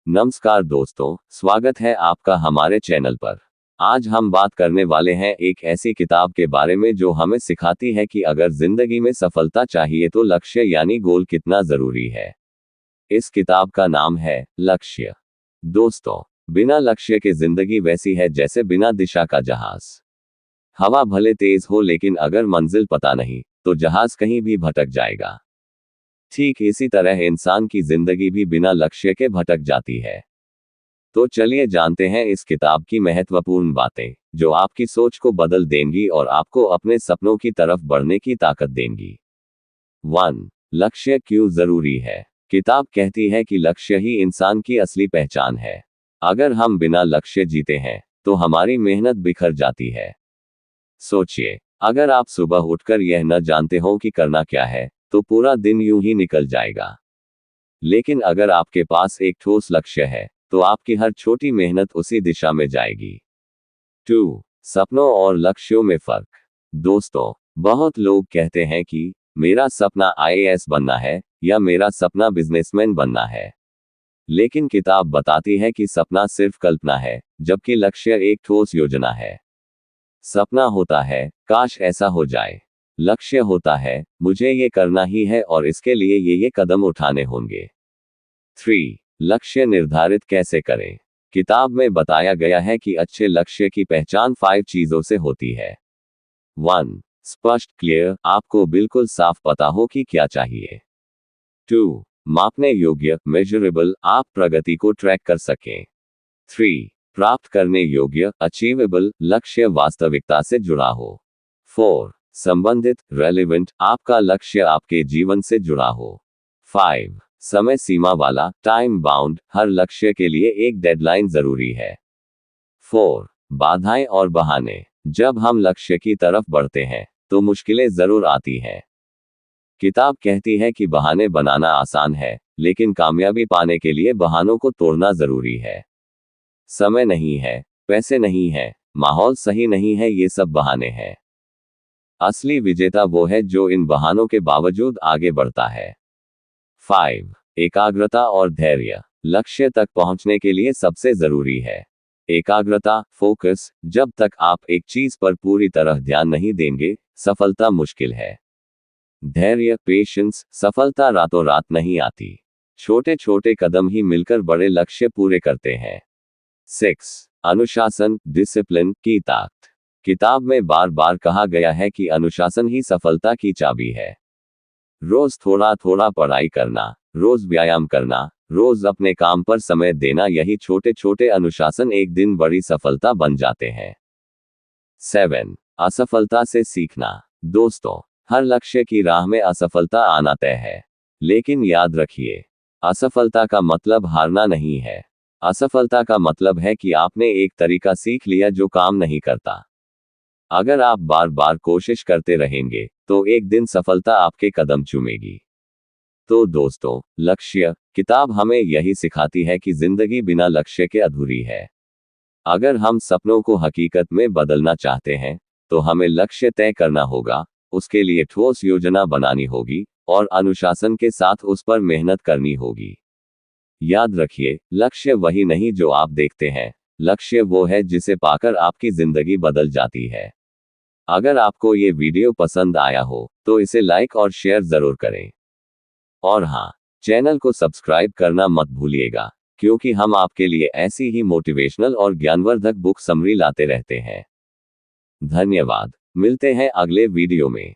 नमस्कार दोस्तों, स्वागत है आपका हमारे चैनल पर। आज हम बात करने वाले हैं एक ऐसी किताब के बारे में जो हमें सिखाती है कि अगर जिंदगी में सफलता चाहिए तो लक्ष्य यानी गोल कितना जरूरी है। इस किताब का नाम है लक्ष्य। दोस्तों, बिना लक्ष्य के जिंदगी वैसी है जैसे बिना दिशा का जहाज। हवा भले तेज हो लेकिन अगर मंजिल पता नहीं तो जहाज कहीं भी भटक जाएगा। ठीक इसी तरह इंसान की जिंदगी भी बिना लक्ष्य के भटक जाती है। तो चलिए जानते हैं इस किताब की महत्वपूर्ण बातें जो आपकी सोच को बदल देंगी और आपको अपने सपनों की तरफ बढ़ने की ताकत देंगी। 1. लक्ष्य क्यों जरूरी है। किताब कहती है कि लक्ष्य ही इंसान की असली पहचान है। अगर हम बिना लक्ष्य जीते हैं तो हमारी मेहनत बिखर जाती है। सोचिए, अगर आप सुबह उठकर यह न जानते हो कि करना क्या है तो पूरा दिन यूं ही निकल जाएगा। लेकिन अगर आपके पास एक ठोस लक्ष्य है तो आपकी हर छोटी मेहनत उसी दिशा में जाएगी। 2. सपनों और लक्ष्यों में फर्क। दोस्तों, बहुत लोग कहते हैं कि मेरा सपना आईएएस बनना है या मेरा सपना बिजनेसमैन बनना है। लेकिन किताब बताती है कि सपना सिर्फ कल्पना है, जबकि लक्ष्य एक ठोस योजना है। सपना होता है काश ऐसा हो जाए। लक्ष्य होता है मुझे ये करना ही है और इसके लिए ये कदम उठाने होंगे। 3. लक्ष्य निर्धारित कैसे करें। किताब में बताया गया है कि अच्छे लक्ष्य की पहचान 5 चीजों से होती है। 1. स्पष्ट क्लियर, आपको बिल्कुल साफ पता हो कि क्या चाहिए। 2. मापने योग्य मेजरेबल, आप प्रगति को ट्रैक कर सकें। 3. प्राप्त करने योग्य अचीवेबल, लक्ष्य वास्तविकता से जुड़ा हो। 4. संबंधित रेलेवेंट, आपका लक्ष्य आपके जीवन से जुड़ा हो। 5. समय सीमा वाला टाइम बाउंड, हर लक्ष्य के लिए एक डेडलाइन जरूरी है। 4. बाधाएं और बहाने, जब हम लक्ष्य की तरफ बढ़ते हैं तो मुश्किलें जरूर आती हैं। किताब कहती है कि बहाने बनाना आसान है, लेकिन कामयाबी पाने के लिए बहानों को तोड़ना जरूरी है। समय नहीं है, पैसे नहीं है, माहौल सही नहीं है, ये सब बहाने हैं। असली विजेता वो है जो इन बहानों के बावजूद आगे बढ़ता है। 5. एकाग्रता और धैर्य, लक्ष्य तक पहुंचने के लिए सबसे जरूरी है एकाग्रता, फोकस। जब तक आप एक चीज पर पूरी तरह ध्यान नहीं देंगे, सफलता मुश्किल है। धैर्य, पेशेंस, सफलता रातों रात नहीं आती। छोटे छोटे कदम ही मिलकर बड़े लक्ष्य पूरे करते हैं। 6. अनुशासन, डिसिप्लिन की ताकत। किताब में बार बार कहा गया है कि अनुशासन ही सफलता की चाबी है। रोज थोड़ा थोड़ा पढ़ाई करना, रोज व्यायाम करना, रोज अपने काम पर समय देना, यही छोटे छोटे अनुशासन एक दिन बड़ी सफलता बन जाते हैं। 7. असफलता से सीखना। दोस्तों, हर लक्ष्य की राह में असफलता आना तय है। लेकिन याद रखिए, असफलता का मतलब हारना नहीं है। असफलता का मतलब है कि आपने एक तरीका सीख लिया जो काम नहीं करता। अगर आप बार बार कोशिश करते रहेंगे तो एक दिन सफलता आपके कदम चूमेगी। तो दोस्तों, लक्ष्य, किताब हमें यही सिखाती है कि जिंदगी बिना लक्ष्य के अधूरी है। अगर हम सपनों को हकीकत में बदलना चाहते हैं तो हमें लक्ष्य तय करना होगा, उसके लिए ठोस योजना बनानी होगी और अनुशासन के साथ उस पर मेहनत करनी होगी। याद रखिए, लक्ष्य वही नहीं जो आप देखते हैं, लक्ष्य वो है जिसे पाकर आपकी जिंदगी बदल जाती है। अगर आपको ये वीडियो पसंद आया हो तो इसे लाइक और शेयर जरूर करें। और हाँ, चैनल को सब्सक्राइब करना मत भूलिएगा, क्योंकि हम आपके लिए ऐसी ही मोटिवेशनल और ज्ञानवर्धक बुक समरी लाते रहते हैं। धन्यवाद। मिलते हैं अगले वीडियो में।